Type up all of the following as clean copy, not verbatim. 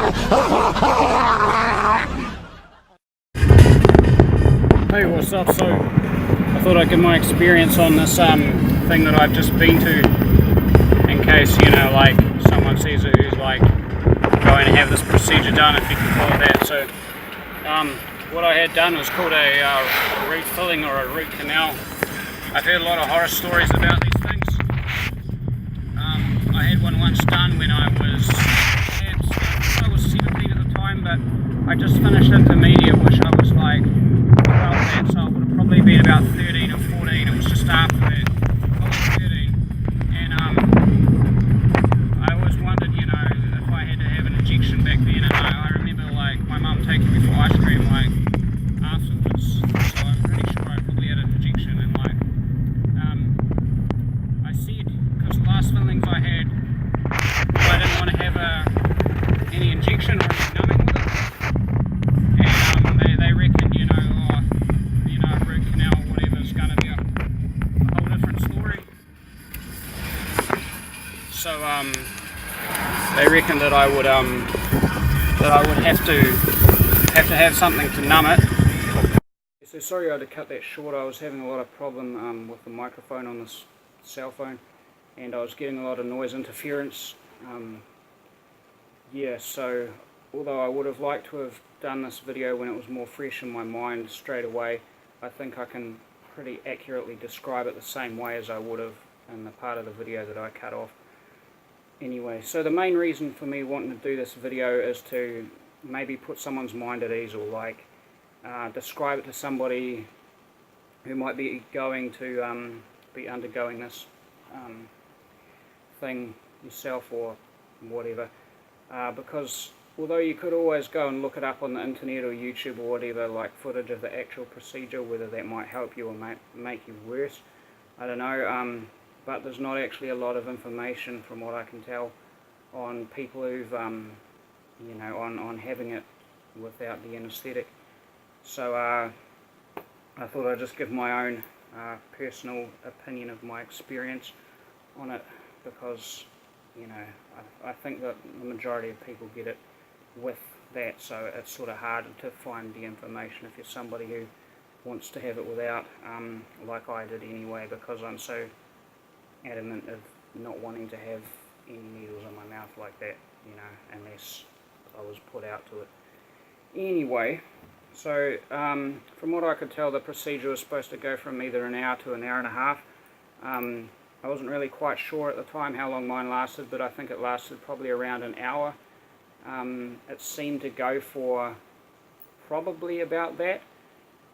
Hey, what's up? So I thought I'd give my experience on this thing that I've just been to, in case, you know, like someone sees it who's like going to have this procedure done, if you can call it that. So what I had done was called a root filling or a root canal. I've heard a lot of horror stories about these things. I had one once done when I was 17 at the time, but I just finished intermediate, which I was like 12 at, so I would have probably been about 13 or 14. It was just after that. I was 13, and I always wondered, you know, if I had to have an injection back then, and I remember like my mum taking me for ice cream like afterwards, so I'm pretty sure I probably had an injection, and like I said, because the last fillings I had, I didn't want to have any injection or any numbing with it, and they reckoned, you know, a root canal or whatever is going to be a whole different story. So they reckoned that I would have to have something to numb it. So sorry I had to cut that short. I was having a lot of problem with the microphone on this cell phone, and I was getting a lot of noise interference. Yeah, so although I would have liked to have done this video when it was more fresh in my mind straight away, I think I can pretty accurately describe it the same way as I would have in the part of the video that I cut off. Anyway, so the main reason for me wanting to do this video is to maybe put someone's mind at ease, or like describe it to somebody who might be going to be undergoing this thing yourself or whatever. Because although you could always go and look it up on the internet or YouTube or whatever, like footage of the actual procedure, whether that might help you or make you worse, I don't know, but there's not actually a lot of information, from what I can tell, on people who've, you know, on having it without the anesthetic. So I thought I'd just give my own personal opinion of my experience on it, because, you know, I think that the majority of people get it with that, so it's sort of harder to find the information if you're somebody who wants to have it without, like I did anyway, because I'm so adamant of not wanting to have any needles in my mouth like that, you know, unless I was put out to it. Anyway, so from what I could tell, the procedure was supposed to go from either an hour to an hour and a half. I wasn't really quite sure at the time how long mine lasted, but I think it lasted probably around an hour. It seemed to go for probably about that.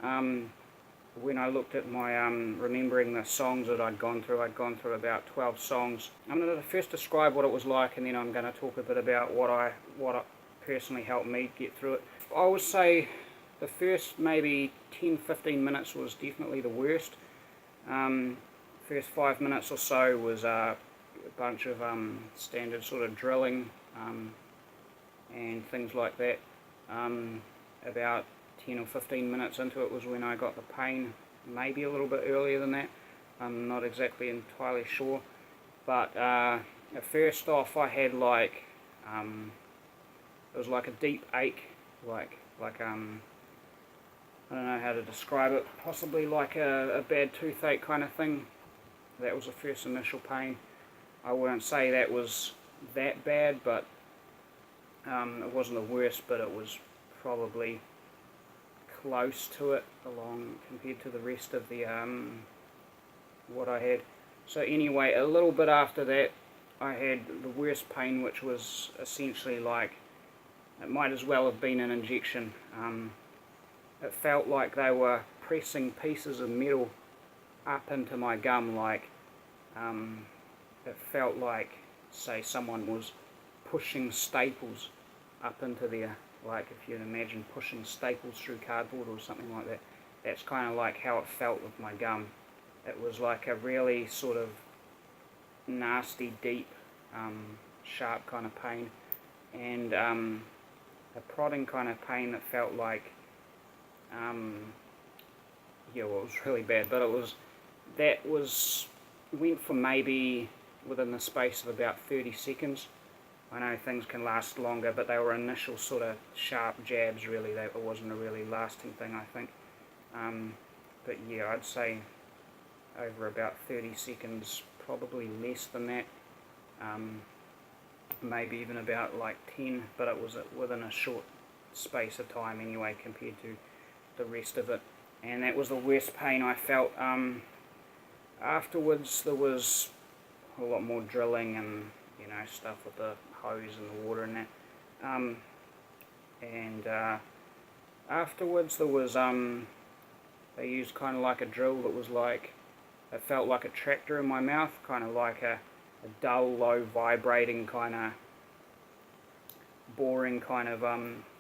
When I looked at my, remembering the songs that I'd gone through about 12 songs. I'm going to first describe what it was like, and then I'm going to talk a bit about what personally helped me get through it. I would say the first maybe 10-15 minutes was definitely the worst. First 5 minutes or so was a bunch of standard sort of drilling and things like that. About 10 or 15 minutes into it was when I got the pain, maybe a little bit earlier than that. I'm not exactly entirely sure, but first off I had like, it was like a deep ache, like I don't know how to describe it, possibly like a bad toothache kind of thing. That was the first initial pain. I wouldn't say that was that bad, but it wasn't the worst, but it was probably close to it along compared to the rest of the what I had. So anyway, a little bit after that I had the worst pain, which was essentially like, it might as well have been an injection. It felt like they were pressing pieces of metal up into my gum, like it felt like, say, someone was pushing staples up into there, like if you imagine pushing staples through cardboard or something like that. That's kind of like how it felt with my gum. It was like a really sort of nasty, deep, sharp kind of pain, and a prodding kind of pain that felt like, yeah, well, it was really bad, but went for maybe within the space of about 30 seconds. I know things can last longer, but they were initial sort of sharp jabs really. It wasn't a really lasting thing, I think. But yeah, I'd say over about 30 seconds, probably less than that. Maybe even about like 10, but it was within a short space of time anyway compared to the rest of it. And that was the worst pain I felt. Afterwards there was a lot more drilling and stuff with the hose and the water and that. Afterwards there was they used kind of like a drill that was like, it felt like a tractor in my mouth, kind of like a dull, low, vibrating kind of boring kind of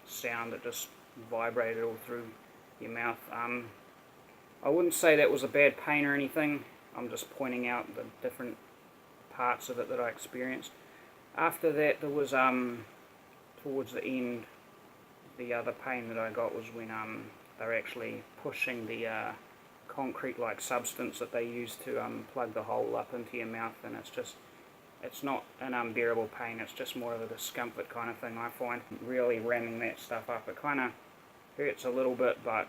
sound that just vibrated all through your mouth. I wouldn't say that was a bad pain or anything. I'm just pointing out the different parts of it that I experienced. After that, there was towards the end, the other pain that I got was when they were actually pushing the concrete-like substance that they use to plug the hole up into your mouth, and it's not an unbearable pain. It's just more of a discomfort kind of thing, I find. Really ramming that stuff up, it kind of hurts a little bit, but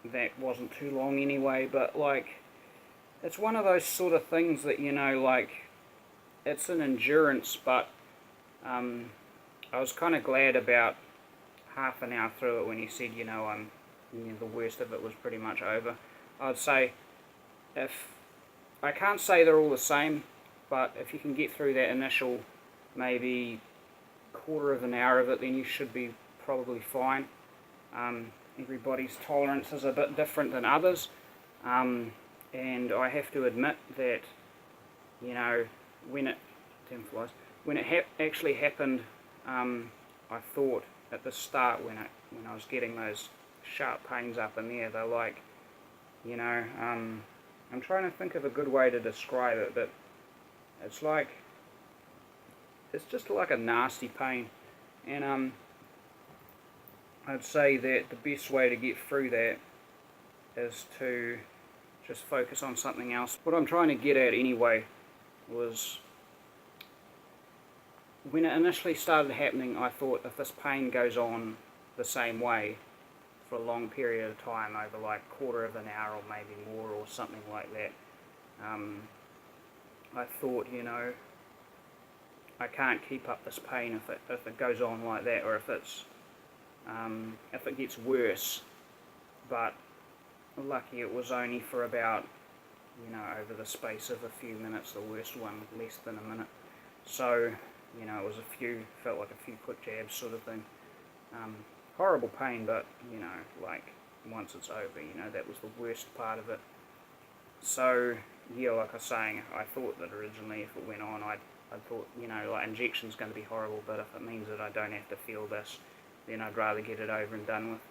that wasn't too long anyway. But it's one of those sort of things that it's an endurance, but I was kind of glad about half an hour through it when you said the worst of it was pretty much over. I'd say, if I can't say they're all the same, but if you can get through that initial maybe quarter of an hour of it, then you should be probably fine. Everybody's tolerance is a bit different than others, and I have to admit that when it actually happened, I thought at the start when I was getting those sharp pains up in there, they're like, I'm trying to think of a good way to describe it, but it's just like a nasty pain, and I'd say that the best way to get through that is to just focus on something else. What I'm trying to get at anyway was, when it initially started happening, I thought if this pain goes on the same way for a long period of time, over like quarter of an hour or maybe more or something like that, I thought, I can't keep up this pain if it goes on like that, or if it gets worse. But lucky it was only for about, over the space of a few minutes, the worst one, less than a minute. So, it was felt like a few quick jabs sort of thing. Horrible pain, but, once it's over, that was the worst part of it. So, yeah, like I was saying, I thought that originally if it went on, I thought, injection's going to be horrible, but if it means that I don't have to feel this, then I'd rather get it over and done with.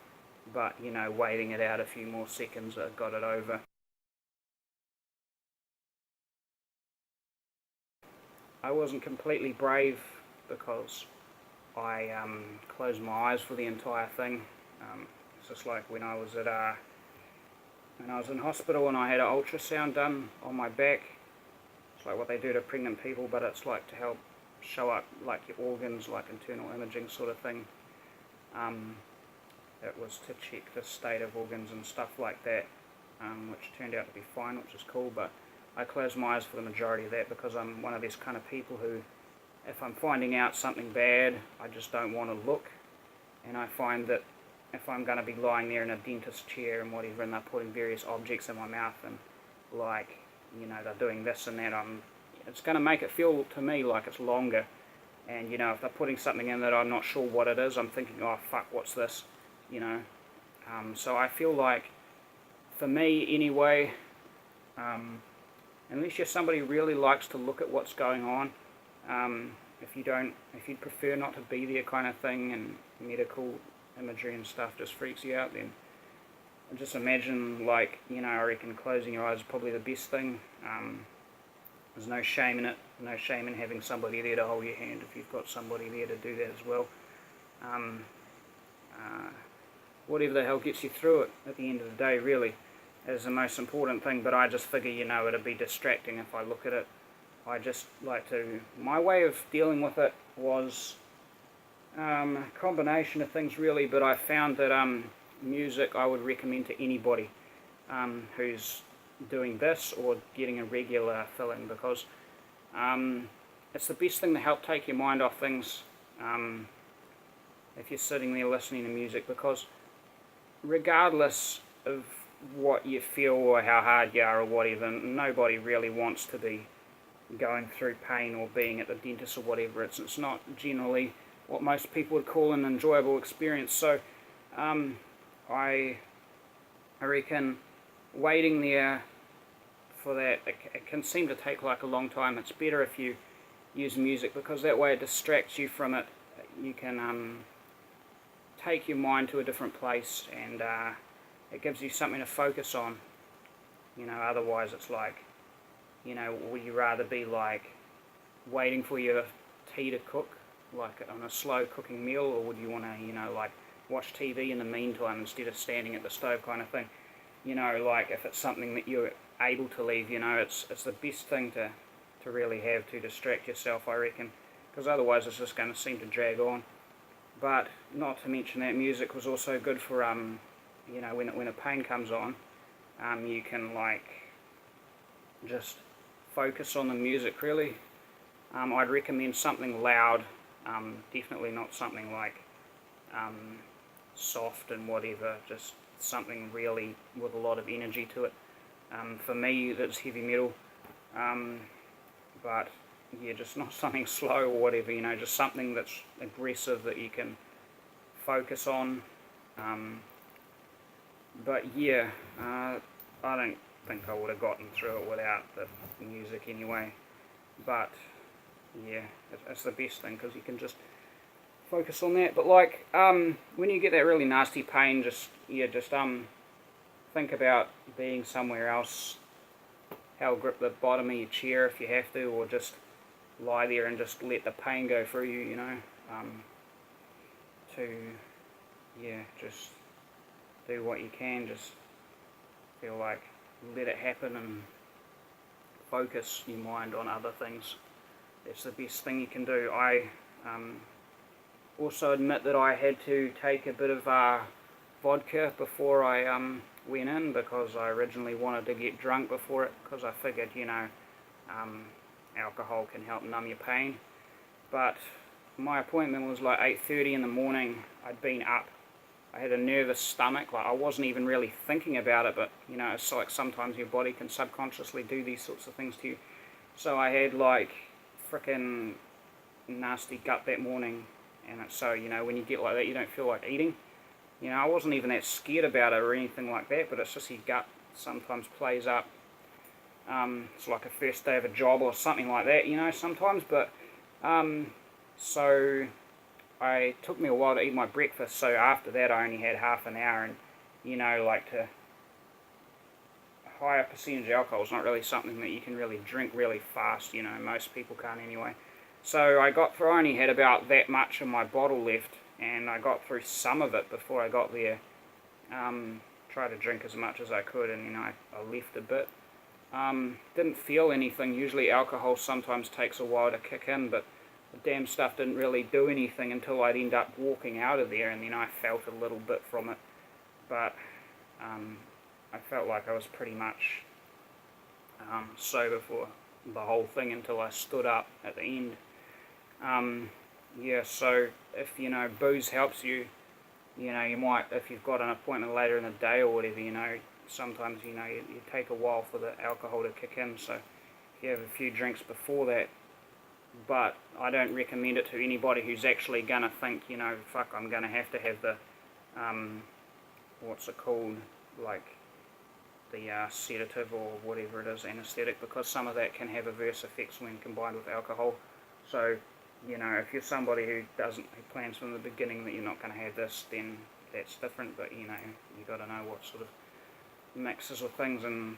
But, waiting it out a few more seconds, I got it over. I wasn't completely brave because I closed my eyes for the entire thing. It's just like when I was in hospital and I had an ultrasound done on my back. It's like what they do to pregnant people, but it's like to help show up like your organs, like internal imaging sort of thing. It was to check the state of organs and stuff like that, which turned out to be fine, which is cool. But I closed my eyes for the majority of that because I'm one of these kind of people who, if I'm finding out something bad, I just don't want to look. And I find that if I'm going to be lying there in a dentist chair and whatever, and they're putting various objects in my mouth and they're doing this and that, it's going to make it feel to me like it's longer. And if they're putting something in that I'm not sure what it is, I'm thinking, oh fuck, what's this? So I feel like, for me anyway, unless you're somebody who really likes to look at what's going on, if you'd prefer not to be there kind of thing, and medical imagery and stuff just freaks you out, then just imagine, I reckon closing your eyes is probably the best thing. There's no shame in it, no shame in having somebody there to hold your hand if you've got somebody there to do that as well. Whatever the hell gets you through it at the end of the day, really, is the most important thing. But I just figure, it'd be distracting if I look at it I just like to, my way of dealing with it was a combination of things really, but I found that music I would recommend to anybody who's doing this or getting a regular fill-in, because it's the best thing to help take your mind off things if you're sitting there listening to music, because regardless of what you feel or how hard you are or whatever, nobody really wants to be going through pain or being at the dentist or whatever. It's not generally what most people would call an enjoyable experience. So I reckon waiting there for that, it can seem to take like a long time. It's better if you use music, because that way it distracts you from it. You can take your mind to a different place, and it gives you something to focus on. Otherwise it's like, would you rather be like waiting for your tea to cook, like on a slow cooking meal, or would you want to, like watch TV in the meantime instead of standing at the stove kind of thing? Like if it's something that you're able to leave, it's the best thing to really have to distract yourself, I reckon, because otherwise it's just going to seem to drag on. But not to mention that music was also good for, when a pain comes on, you can like just focus on the music really. I'd recommend something loud, definitely not something like soft and whatever, just something really with a lot of energy to it. For me, that's heavy metal, but yeah, just not something slow or whatever, just something that's aggressive that you can focus on. But yeah, I don't think I would have gotten through it without the music anyway. But yeah, it's the best thing, because you can just focus on that. But like, when you get that really nasty pain, just think about being somewhere else. Held grip the bottom of your chair if you have to, or just lie there and just let the pain go through you, just do what you can, just feel like let it happen and focus your mind on other things. That's the best thing you can do. I also admit that I had to take a bit of vodka before I went in, because I originally wanted to get drunk before it, because I figured, alcohol can help numb your pain. But my appointment was like 8:30 in the morning. I'd been up. I had a nervous stomach. Like I wasn't even really thinking about it, but it's like sometimes your body can subconsciously do these sorts of things to you. So I had like frickin' nasty gut that morning, and so when you get like that, you don't feel like eating. I wasn't even that scared about it or anything like that, but it's just your gut sometimes plays up. It's like a first day of a job or something like that, sometimes. But so it took me a while to eat my breakfast, so after that I only had half an hour, and like to higher percentage alcohol is not really something that you can really drink really fast, most people can't anyway. So I only had about that much of my bottle left, and I got through some of it before I got there. Tried to drink as much as I could, and I left a bit. Didn't feel anything. Usually alcohol sometimes takes a while to kick in, but the damn stuff didn't really do anything until I'd end up walking out of there, and then I felt a little bit from it. But I felt like I was pretty much sober for the whole thing until I stood up at the end. Yeah, so if booze helps you, you might, if you've got an appointment later in the day or whatever, sometimes you take a while for the alcohol to kick in. So if you have a few drinks before that, but I don't recommend it to anybody who's actually gonna think, fuck, I'm gonna have to have the what's it called, like the sedative or whatever it is, anesthetic, because some of that can have adverse effects when combined with alcohol. So if you're somebody who plans from the beginning that you're not going to have this, then that's different. But you got to know what sort of mixes with things, and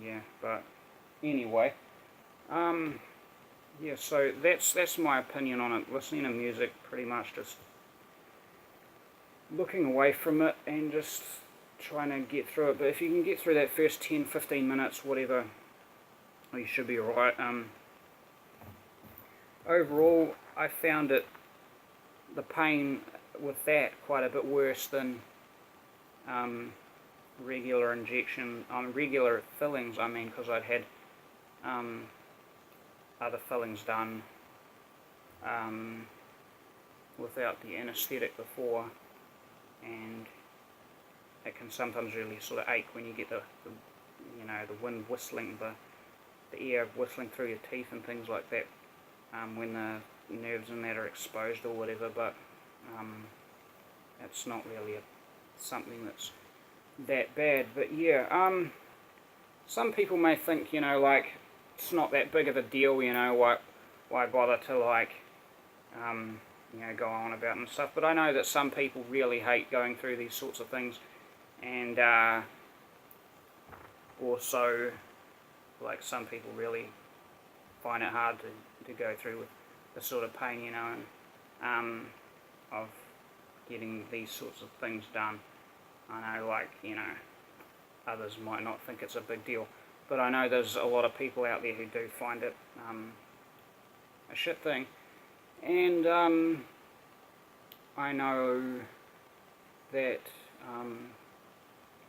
yeah. But anyway, yeah. So that's my opinion on it. Listening to music, pretty much just looking away from it and just trying to get through it. But if you can get through that first 10-15 minutes, whatever, you should be alright. overall I found the pain with that quite a bit worse than regular regular fillings. I mean, because I'd had other fillings done without the anesthetic before, and it can sometimes really sort of ache when you get the wind whistling, the air whistling through your teeth and things like that, when the nerves in that are exposed or whatever. But it's not really something that's that bad. But yeah, some people may think, like, it's not that big of a deal, why bother to, like, go on about and stuff. But I know that some people really hate going through these sorts of things, and also, like, some people really find it hard to go through with the sort of pain, of getting these sorts of things done. I know, like, others might not think it's a big deal, but I know there's a lot of people out there who do find it a shit thing. And I know that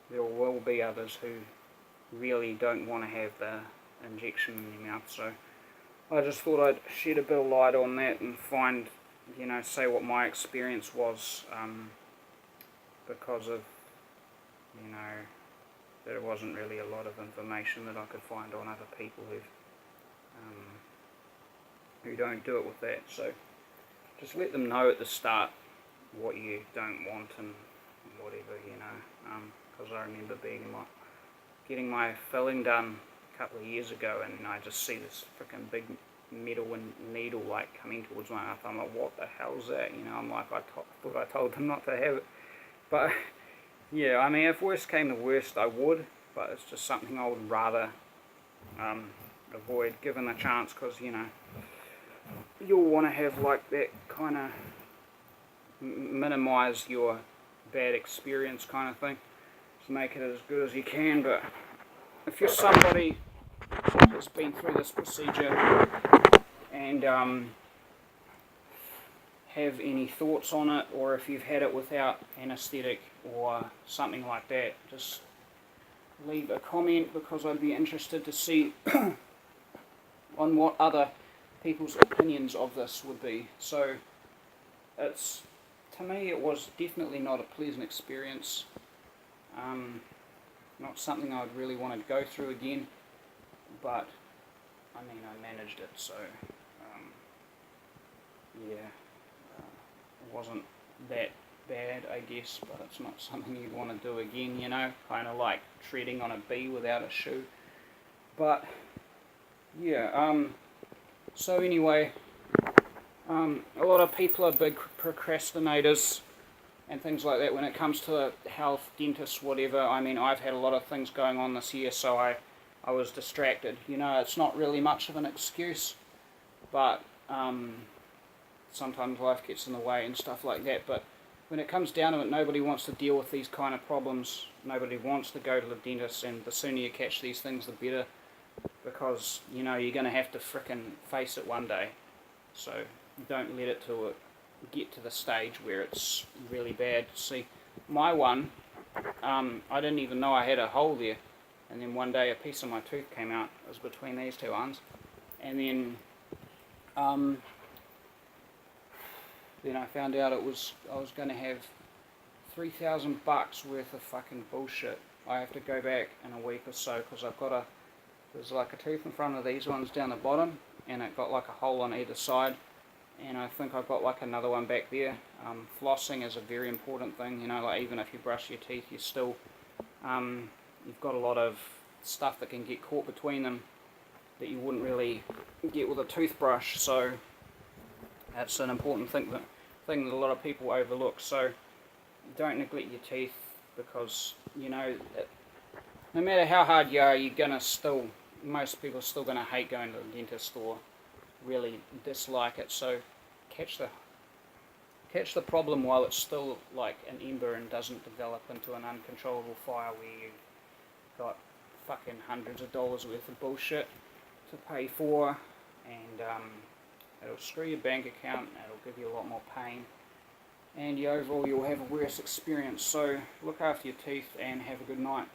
there will be others who really don't want to have the injection in their mouth, so I just thought I'd shed a bit of light on that and say what my experience was, because of, that it wasn't really a lot of information that I could find on other people who don't do it with that. So just let them know at the start what you don't want and whatever, because I remember getting my filling done a couple of years ago, and I just see this freaking big metal needle like coming towards my mouth. I'm like, what the hell's that? I'm like, I thought I told them not to have it. But yeah, I mean, if worst came to worst, I would, but it's just something I would rather avoid given the chance, because you'll want to have like that kind of minimize your bad experience kind of thing, to make it as good as you can. But if you're somebody that's been through this procedure and have any thoughts on it, or if you've had it without anesthetic or something like that, just leave a comment, because I'd be interested to see on what other people's opinions of this would be. So to me it was definitely not a pleasant experience, not something I would really want to go through again, but I mean, I managed it, so yeah, it wasn't that bad, I guess, but it's not something you'd want to do again, kind of like treading on a bee without a shoe. But yeah, so anyway, a lot of people are big procrastinators and things like that when it comes to health, dentists, whatever. I mean, I've had a lot of things going on this year, so I was distracted. It's not really much of an excuse, but sometimes life gets in the way and stuff like that. But when it comes down to it, nobody wants to deal with these kind of problems. Nobody wants to go to the dentist, and the sooner you catch these things, the better, because you're going to have to frickin' face it one day. So don't let it get to the stage where it's really bad. See, my one, I didn't even know I had a hole there, and then one day a piece of my tooth came out. It was between these two ones, and then I found out I was going to have $3,000 worth of fucking bullshit. I have to go back in a week or so, because there's like a tooth in front of these ones down the bottom, and it got like a hole on either side, and I think I've got like another one back there. Flossing is a very important thing, like even if you brush your teeth, you're still, you've got a lot of stuff that can get caught between them that you wouldn't really get with a toothbrush. So that's an important thing that a lot of people overlook. So don't neglect your teeth, because no matter how hard you are, most people are still gonna hate going to the dentist or really dislike it. So catch the problem while it's still like an ember and doesn't develop into an uncontrollable fire where you've got fucking hundreds of dollars worth of bullshit to pay for, and it'll screw your bank account, it'll give you a lot more pain, and overall you'll have a worse experience. So look after your teeth and have a good night.